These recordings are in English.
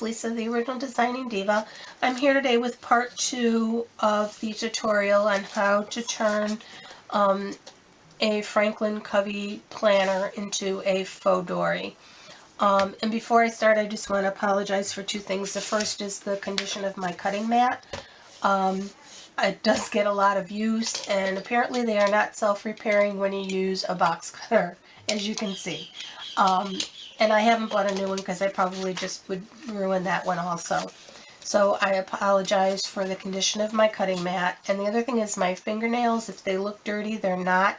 Lisa, the Original Designing Diva. I'm here today with part 2 of the tutorial on how to turn a Franklin Covey planner into a Faux Dori. And before I start, I just want to apologize for two things. The first is the condition of my cutting mat. It does get a lot of use, and apparently they are not self-repairing when you use a box cutter, as you can see. And I haven't bought a new one because I probably just would ruin that one also. So I apologize for the condition of my cutting mat. And the other thing is my fingernails, if they look dirty, they're not.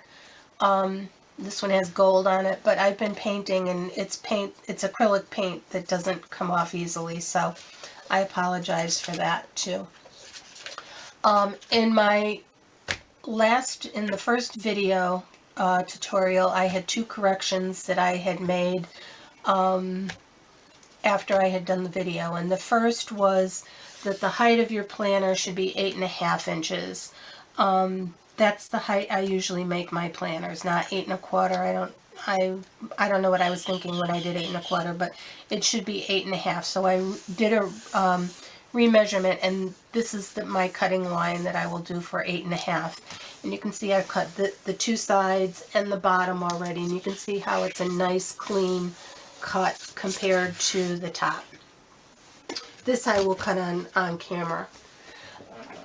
This one has gold on it, but I've been painting and it's acrylic paint that doesn't come off easily, so I apologize for that too. In the first video tutorial, I had two corrections that I had made after I had done the video, and the first was that the height of your planner should be 8.5 inches. That's the height I usually make my planners, not 8 1/4. I don't know what I was thinking when I did 8 1/4, but it should be 8.5. So I did a remeasurement, and this is my cutting line that I will do for 8.5. And you can see I've cut the two sides and the bottom already, and you can see how it's a nice clean cut compared to the top. This I will cut on camera.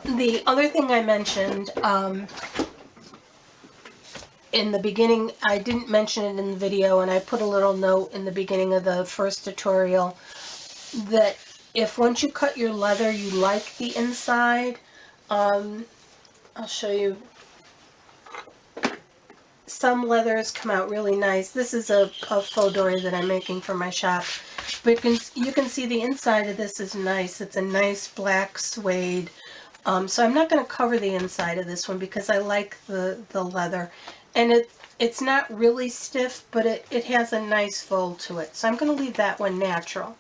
The other thing I mentioned in the beginning, I didn't mention it in the video, and I put a little note in the beginning of the first tutorial that if once you cut your leather you like the inside, I'll show you. Some leathers come out really nice. This is a Faux Dori that I'm making for my shop. But you can see the inside of this is nice. It's a nice black suede. So I'm not going to cover the inside of this one because I like the leather. And it's not really stiff, but it has a nice fold to it. So I'm going to leave that one natural.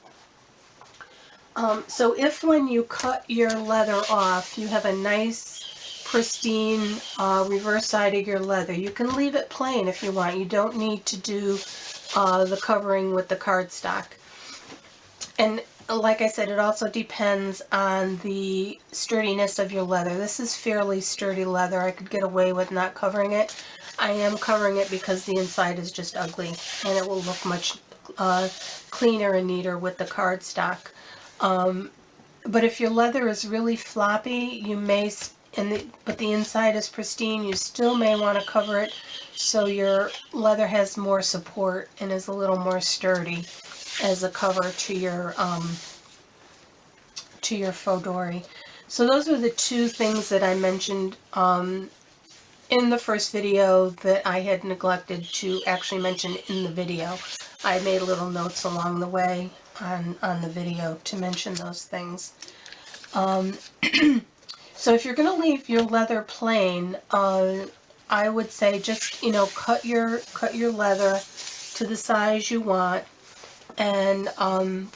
So if when you cut your leather off, you have a nice pristine reverse side of your leather, you can leave it plain if you want. You don't need to do the covering with the cardstock. And like I said, it also depends on the sturdiness of your leather. This is fairly sturdy leather. I could get away with not covering it. I am covering it because the inside is just ugly, and it will look much cleaner and neater with the cardstock. But if your leather is really floppy, you may, but the inside is pristine, you still may want to cover it so your leather has more support and is a little more sturdy as a cover to your Faux Dori. So those are the two things that I mentioned in the first video that I had neglected to actually mention in the video. I made little notes along the way on the video to mention those things. So if you're going to leave your leather plain, I would say just, cut your leather to the size you want, and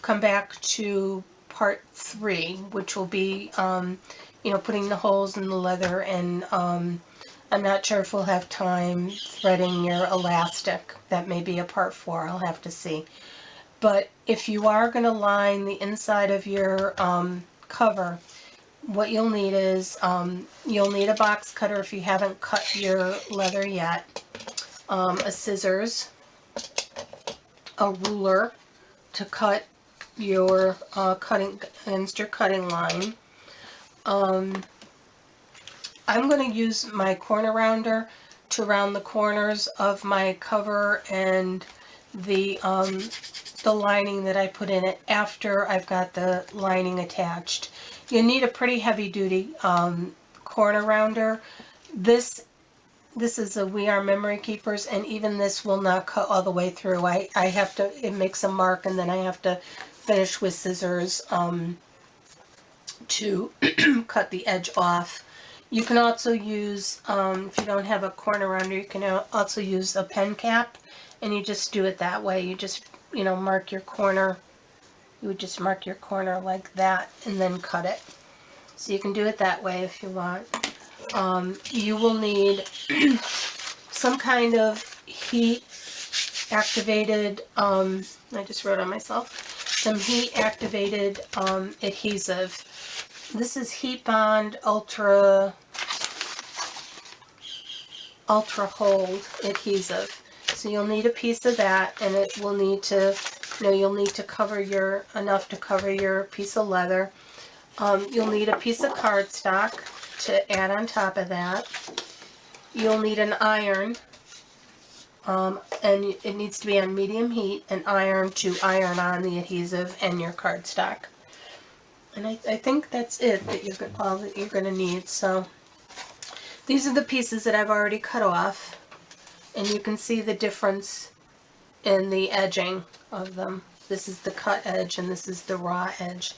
come back to part 3, which will be, putting the holes in the leather, and I'm not sure if we'll have time threading your elastic. That may be a part 4, I'll have to see. But if you are going to line the inside of your cover, what you'll need is, you'll need a box cutter if you haven't cut your leather yet, a scissors, a ruler to cut your cutting line. I'm going to use my corner rounder to round the corners of my cover and the lining that I put in it after I've got the lining attached. You need a pretty heavy duty corner rounder. This is a We Are Memory Keepers, and even this will not cut all the way through. I have to, it makes a mark, and then I have to finish with scissors to cut the edge off. You can also use, if you don't have a corner rounder, you can also use a pen cap, and you just do it that way. You just, mark your corner. You would just mark your corner like that and then cut it. So you can do it that way if you want. You will need some kind of heat activated, I just wrote on myself, some heat activated adhesive. This is Heat Bond Ultra Hold adhesive. So you'll need a piece of that, and it will need to, you'll need to cover enough to cover your piece of leather. You'll need a piece of cardstock to add on top of that. You'll need an iron, and it needs to be on medium heat, an iron to iron on the adhesive and your cardstock. And I think that's it, all that you're going to need. So these are the pieces that I've already cut off, and you can see the difference in the edging of them. This is the cut edge and this is the raw edge,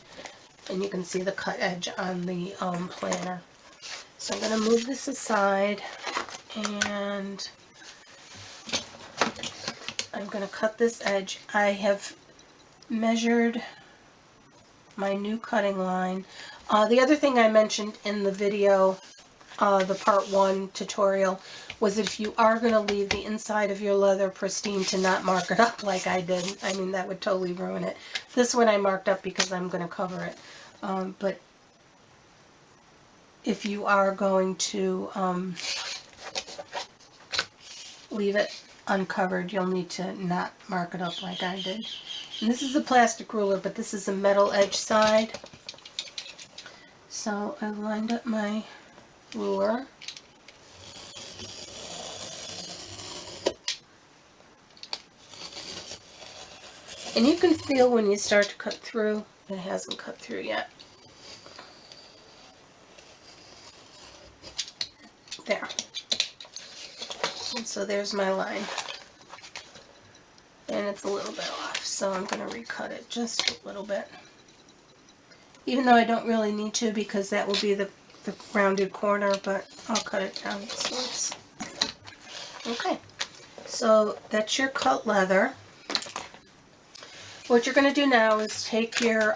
and you can see the cut edge on the planner. So I'm going to move this aside, and I'm going to cut this edge. I have measured my new cutting line. The other thing I mentioned in the video, the part 1 tutorial, was that if you are going to leave the inside of your leather pristine, to not mark it up like I did. I mean, that would totally ruin it. This one I marked up because I'm going to cover it. But if you are going to leave it uncovered, you'll need to not mark it up like I did. And this is a plastic ruler, but this is a metal edge side. So I lined up my ruler. And you can feel when you start to cut through, it hasn't cut through yet. There. And so there's my line. And it's a little bit off, so I'm going to recut it just a little bit. Even though I don't really need to, because that will be the rounded corner, but I'll cut it down. So it's okay. So that's your cut leather. What you're going to do now is take your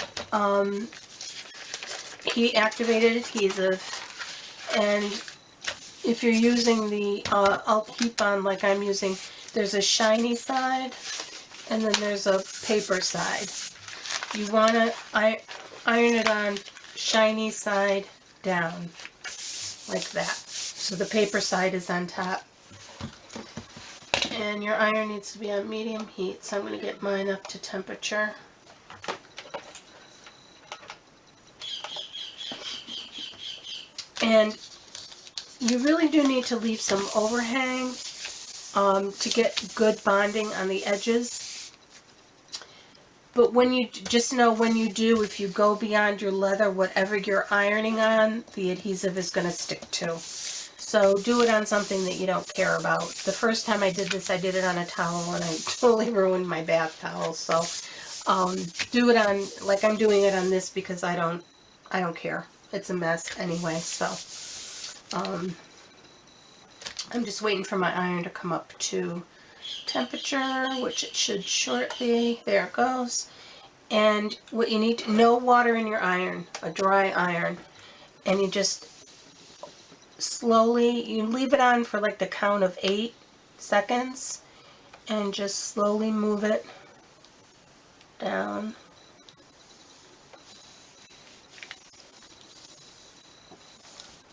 heat activated adhesive, and if you're using the Heat Bond like I'm using, there's a shiny side and then there's a paper side. You want to iron it on shiny side down, like that. So the paper side is on top. And your iron needs to be on medium heat, so I'm going to get mine up to temperature. And you really do need to leave some overhang to get good bonding on the edges. But when you, just know when you do, if you go beyond your leather, whatever you're ironing on, the adhesive is going to stick to. So do it on something that you don't care about. The first time I did this, I did it on a towel, and I totally ruined my bath towel. So do it on, like I'm doing it on this, because I don't care. It's a mess anyway. So I'm just waiting for my iron to come up to temperature, which it should shortly. There it goes. And what you need, no water in your iron, a dry iron, and you just slowly, you leave it on for like the count of 8 seconds, and just slowly move it down.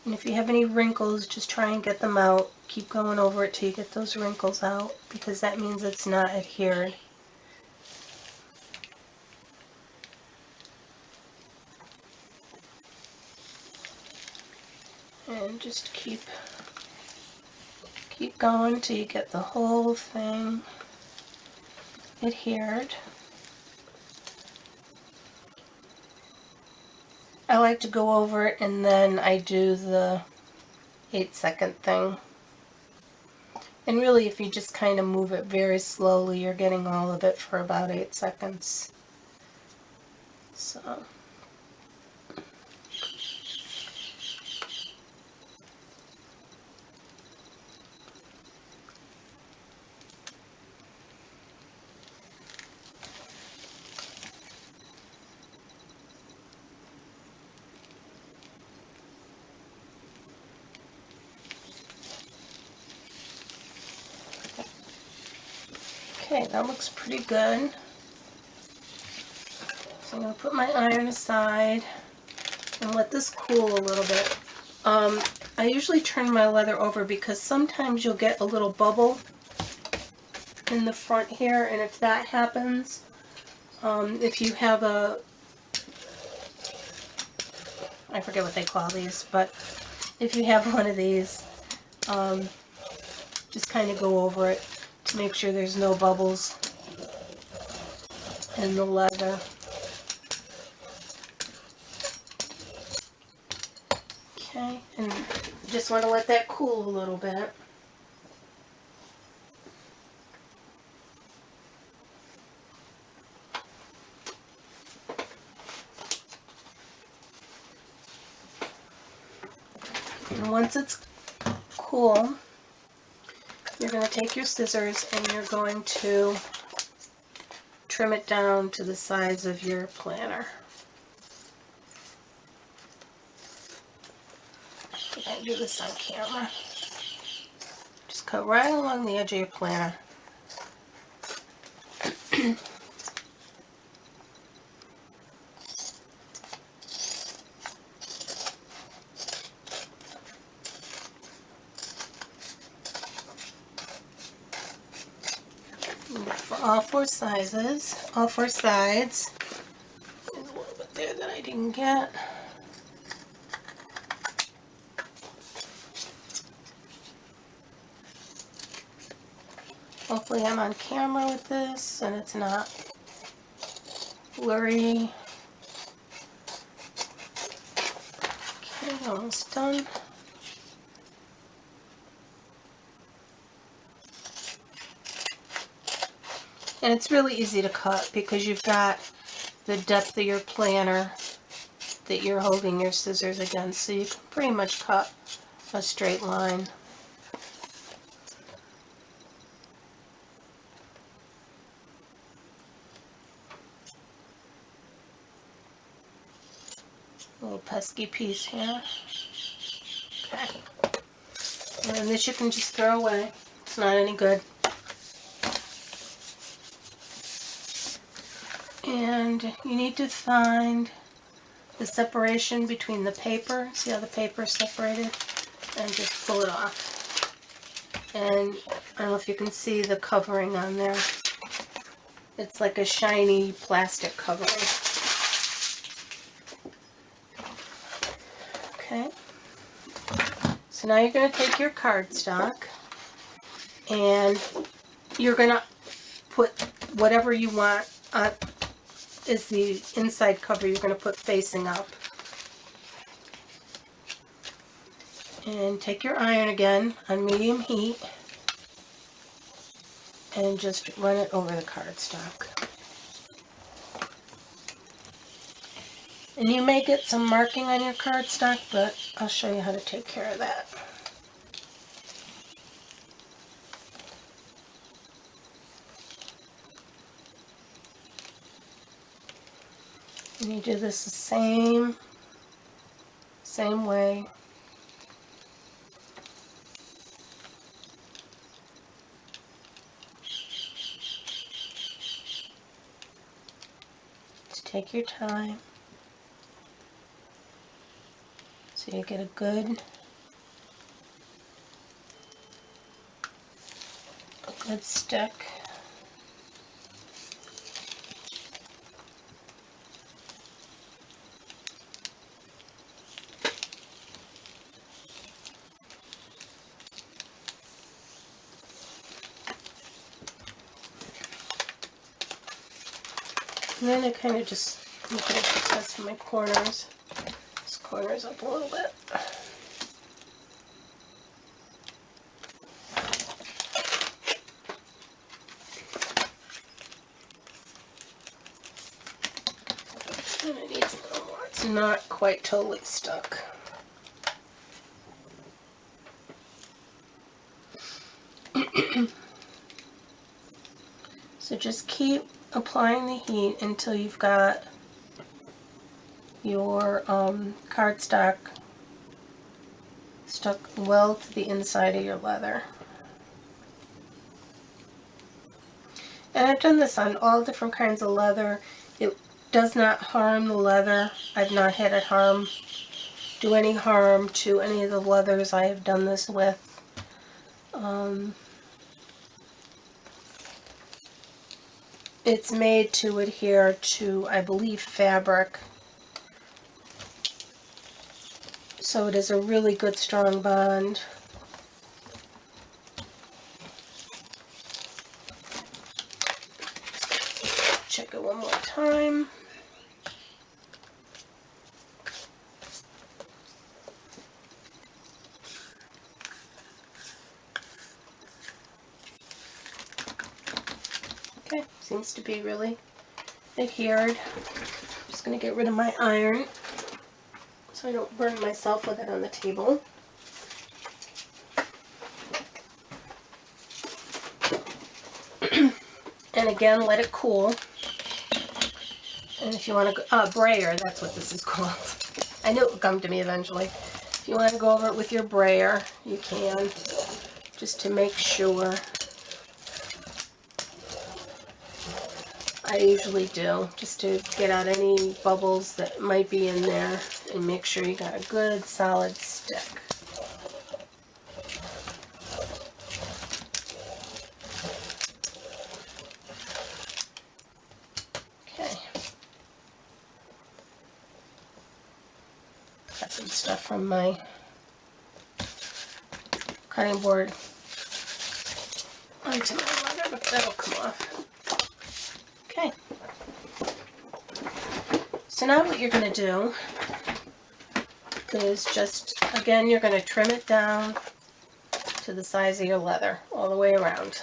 And if you have any wrinkles, just try and get them out. Keep going over it till you get those wrinkles out, because that means it's not adhered. And just keep going till you get the whole thing adhered. I like to go over it and then I do the 8-second thing. And really, if you just kind of move it very slowly, you're getting all of it for about 8 seconds. So. Okay, that looks pretty good. I'm going to put my iron aside and let this cool a little bit. I usually turn my leather over because sometimes you'll get a little bubble in the front here, and if that happens, if you have a, I forget what they call these, but if you have one of these, just kind of go over it to make sure there's no bubbles in the leather. Okay, and just want to let that cool a little bit. And once it's cool, you're going to take your scissors and you're going to trim it down to the size of your planner. I can do this on camera. Just cut right along the edge of your planner. For all four sizes, all four sides. There's a little bit there that I didn't get. Hopefully I'm on camera with this and it's not blurry. Okay, almost done. And it's really easy to cut because you've got the depth of your planner that you're holding your scissors against, so you can pretty much cut a straight line. Little pesky piece here. Okay. And this you can just throw away. It's not any good. And you need to find the separation between the paper. See how the paper is separated? And just pull it off. And I don't know if you can see the covering on there. It's like a shiny plastic covering. Okay. So now you're going to take your cardstock and you're going to put whatever you want on is the inside cover you're going to put facing up. And take your iron again on medium heat and just run it over the cardstock. And you may get some marking on your cardstock, but I'll show you how to take care of that. And you do this the same way. Just take your time so you get a good stick. And then I kind of just look at the test of my corners. This corner's up a little bit. And it needs a little more. It's not quite totally stuck. So just keep applying the heat until you've got your cardstock stuck well to the inside of your leather. And I've done this on all different kinds of leather. It does not harm the leather. I've not had it do any harm to any of the leathers I have done this with. It's made to adhere to, I believe, fabric. So it is a really good strong bond. Check it one more time. Okay, seems to be really adhered. I'm just going to get rid of my iron so I don't burn myself with it on the table. And again, let it cool. And if you want to, brayer, that's what this is called. I knew it would come to me eventually. If you want to go over it with your brayer, you can, just to make sure. I usually do, just to get out any bubbles that might be in there and make sure you got a good solid stick. Okay. Got some stuff from my cutting board onto my leather, but that'll come off. Okay. So now what you're going to do is just, again, you're going to trim it down to the size of your leather all the way around.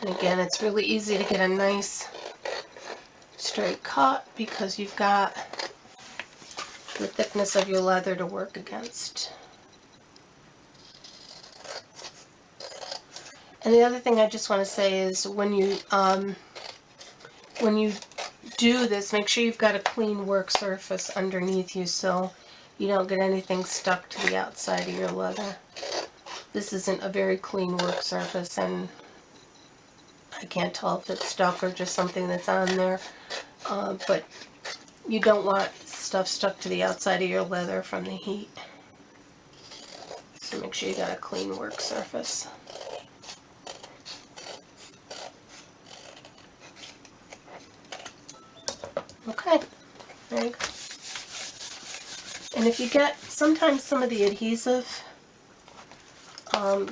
And again, it's really easy to get a nice straight cut because you've got the thickness of your leather to work against. And the other thing I just want to say is when you do this, make sure you've got a clean work surface underneath you so you don't get anything stuck to the outside of your leather. This isn't a very clean work surface, and I can't tell if it's stuck or just something that's on there, but you don't want stuff stuck to the outside of your leather from the heat. So make sure you got a clean work surface. Okay, there you go. And if you get, sometimes some of the adhesive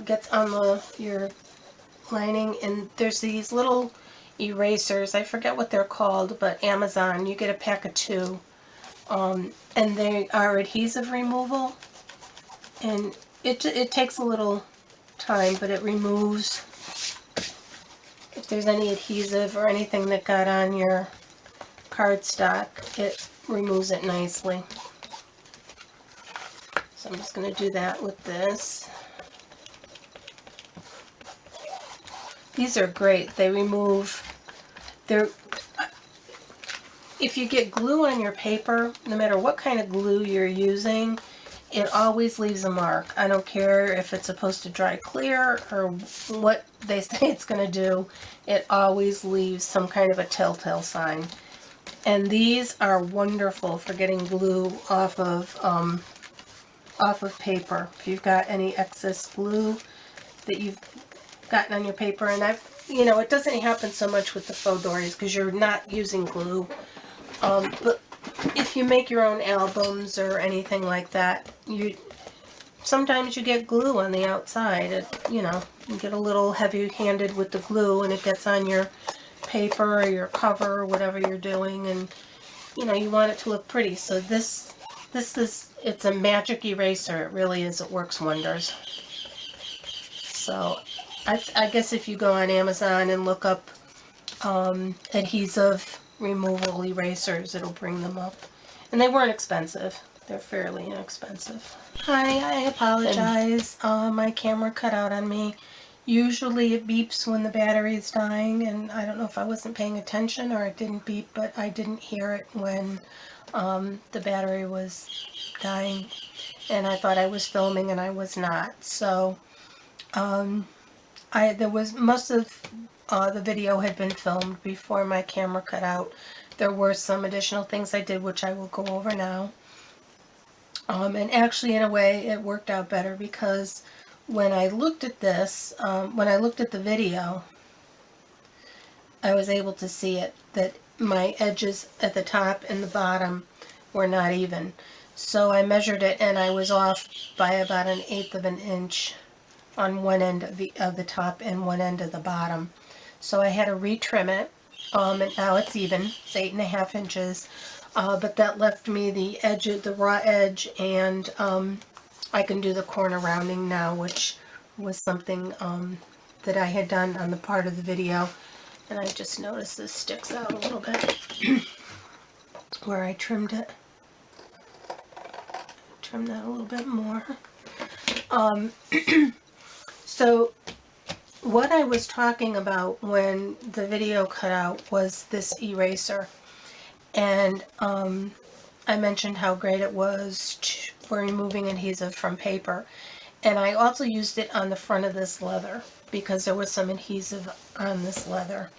gets on your lining, and there's these little erasers, I forget what they're called, but Amazon, you get a pack of 2, and they are adhesive removal, and it takes a little time, but it removes, if there's any adhesive or anything that got on your cardstock, it removes it nicely. So I'm just going to do that with this. These are great. They remove, if you get glue on your paper, no matter what kind of glue you're using, it always leaves a mark. I don't care if it's supposed to dry clear or what they say it's going to do, it always leaves some kind of a telltale sign. And these are wonderful for getting glue off of paper. If you've got any excess glue that you've gotten on your paper, and it doesn't happen so much with the Faux Doris because you're not using glue. But if you make your own albums or anything like that, sometimes you get glue on the outside. You get a little heavy-handed with the glue, and it gets on your paper or your cover or whatever you're doing, and you want it to look pretty. So it's a magic eraser. It really is. It works wonders. So I guess if you go on Amazon and look up adhesive removal erasers, it'll bring them up. And they weren't expensive. They're fairly inexpensive. Hi, I apologize. My camera cut out on me. Usually it beeps when the battery is dying, and I don't know if I wasn't paying attention or it didn't beep, but I didn't hear it when the battery was dying, and I thought I was filming and I was not. So there was most of the video had been filmed before my camera cut out. There were some additional things I did, which I will go over now. And actually, in a way, it worked out better because when I looked at this, when I looked at the video, I was able to see it, that my edges at the top and the bottom were not even. So I measured it, and I was off by about 1/8 of an inch on one end of the top and one end of the bottom. So I had to retrim it, and now it's even. It's 8.5 inches. But that left me the edge, the raw edge, and I can do the corner rounding now, which was something that I had done on the part of the video. And I just noticed this sticks out a little bit where I trimmed it. Trim that a little bit more. So what I was talking about when the video cut out was this eraser. And I mentioned how great it was for removing adhesive from paper. And I also used it on the front of this leather because there was some adhesive on this leather.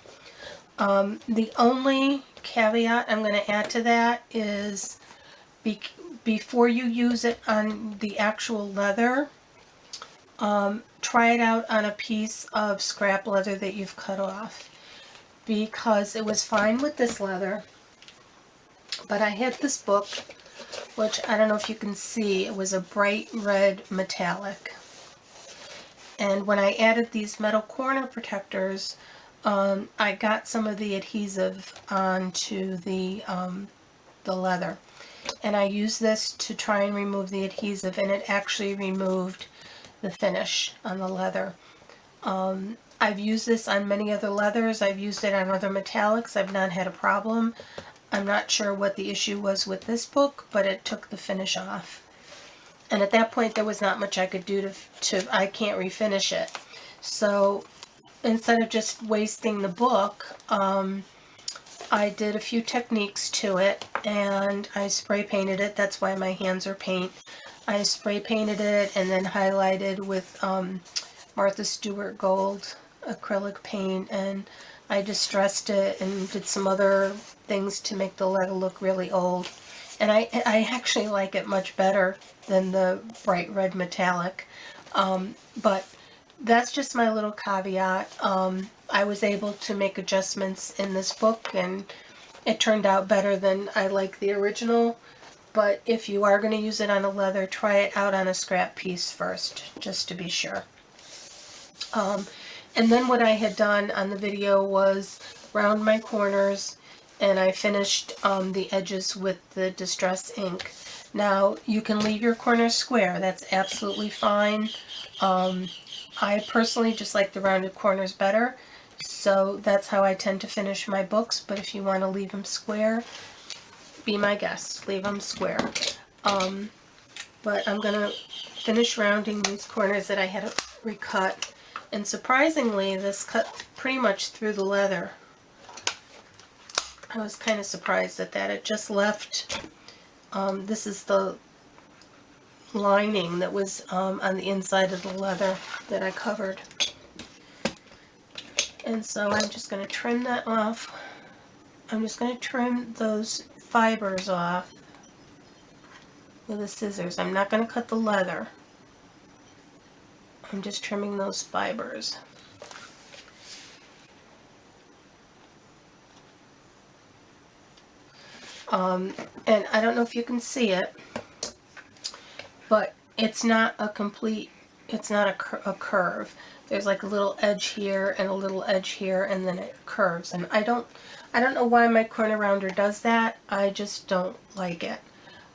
The only caveat I'm going to add to that is before you use it on the actual leather, try it out on a piece of scrap leather that you've cut off, because it was fine with this leather, but I had this book, which I don't know if you can see, it was a bright red metallic, and when I added these metal corner protectors, I got some of the adhesive onto the leather, and I used this to try and remove the adhesive, and it actually removed the finish on the leather. I've used this on many other leathers. I've used it on other metallics. I've not had a problem. I'm not sure what the issue was with this book, but it took the finish off. And at that point, there was not much I could do I can't refinish it. So instead of just wasting the book, I did a few techniques to it, and I spray painted it. That's why my hands are paint. I spray painted it and then highlighted with Martha Stewart Gold acrylic paint, and I distressed it and did some other things to make the leather look really old. And I actually like it much better than the bright red metallic. But that's just my little caveat. I was able to make adjustments in this book, and it turned out better than I like the original. But if you are going to use it on a leather, try it out on a scrap piece first, just to be sure. And then what I had done on the video was round my corners, and I finished the edges with the Distress ink. Now, you can leave your corners square. That's absolutely fine. I personally just like the rounded corners better, so that's how I tend to finish my books. But if you want to leave them square, be my guest. Leave them square. But I'm going to finish rounding these corners that I had to recut. And surprisingly, this cut pretty much through the leather. I was kind of surprised at that. It just left, this is the lining that was on the inside of the leather that I covered. And so I'm just going to trim that off. I'm just going to trim those fibers off with the scissors. I'm not going to cut the leather. I'm just trimming those fibers. And I don't know if you can see it, but it's not a complete, it's not a curve. There's like a little edge here and a little edge here, and then it curves. And I don't know why my corner rounder does that. I just don't like it.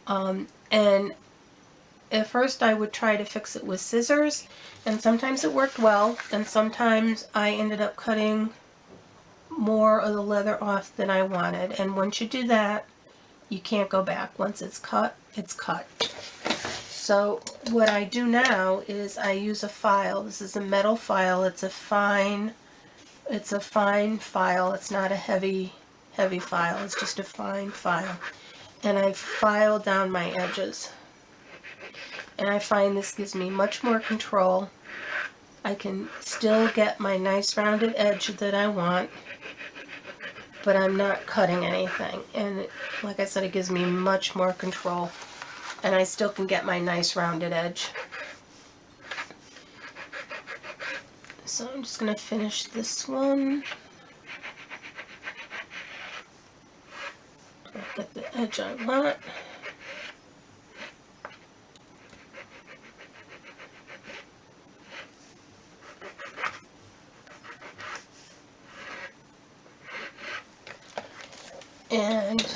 And at first I would try to fix it with scissors, and sometimes it worked well, and sometimes I ended up cutting more of the leather off than I wanted. And once you do that, you can't go back. Once it's cut, it's cut. So what I do now is I use a file. This is a metal file. It's a fine file. It's not a heavy file. It's just a fine file. And I file down my edges. And I find this gives me much more control. I can still get my nice rounded edge that I want, but I'm not cutting anything. And like I said, it gives me much more control, and I still can get my nice rounded edge. So I'm just going to finish this one. Get the edge I want. And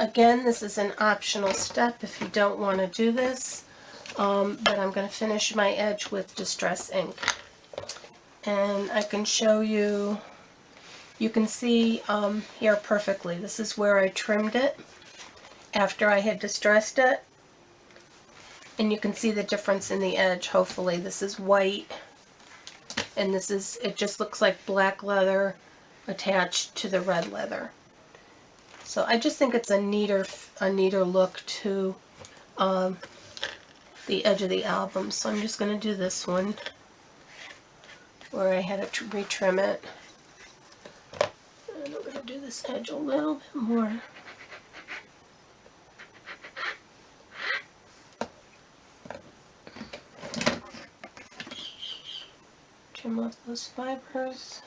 again, this is an optional step if you don't want to do this, but I'm going to finish my edge with Distress ink. And I can show you, you can see here perfectly. This is where I trimmed it after I had distressed it. And you can see the difference in the edge, hopefully. This is white, and this is, it just looks like black leather attached to the red leather. So I just think it's a neater look to the edge of the album. So I'm just going to do this one where I had to retrim it. And I'm going to do this edge a little bit more. Trim off those fibers.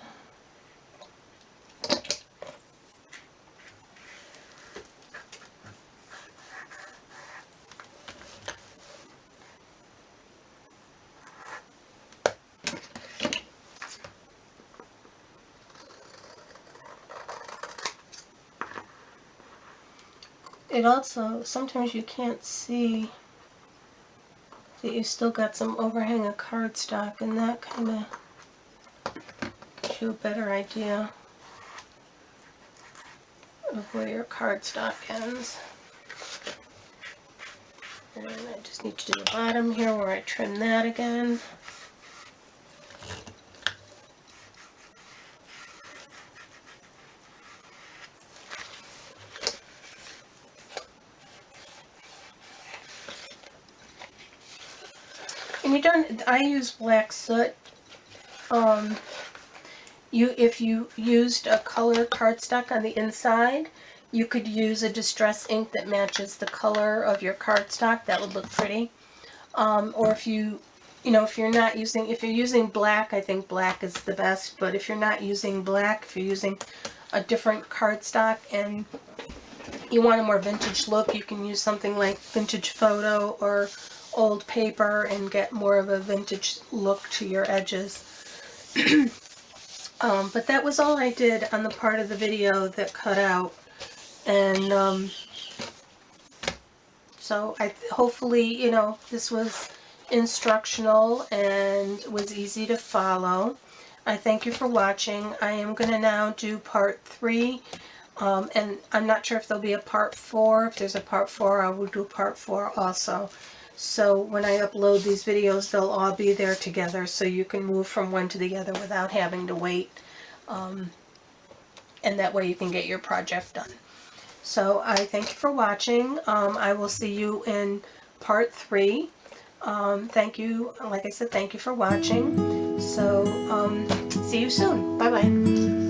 It also, sometimes you can't see that you still got some overhang of cardstock, and that kind of gives you a better idea of where your cardstock ends. And I just need to do the bottom here where I trim that again. And you don't, I use black soot. If you used a color cardstock on the inside, you could use a distress ink that matches the color of your cardstock. That would look pretty. Or if if you're not using, if you're using black, I think black is the best. But if you're not using black, if you're using a different cardstock and you want a more vintage look, you can use something like vintage photo or old paper and get more of a vintage look to your edges. But that was all I did on the part of the video that cut out. And so hopefully, this was instructional and was easy to follow. I thank you for watching. I am going to now do part 3. And I'm not sure if there'll be a part 4. If there's a part 4, I will do part 4 also. So when I upload these videos, they'll all be there together, so you can move from one to the other without having to wait. And that way you can get your project done. So I thank you for watching. I will see you in part 3. Thank you. Like I said, thank you for watching. So see you soon. Bye-bye.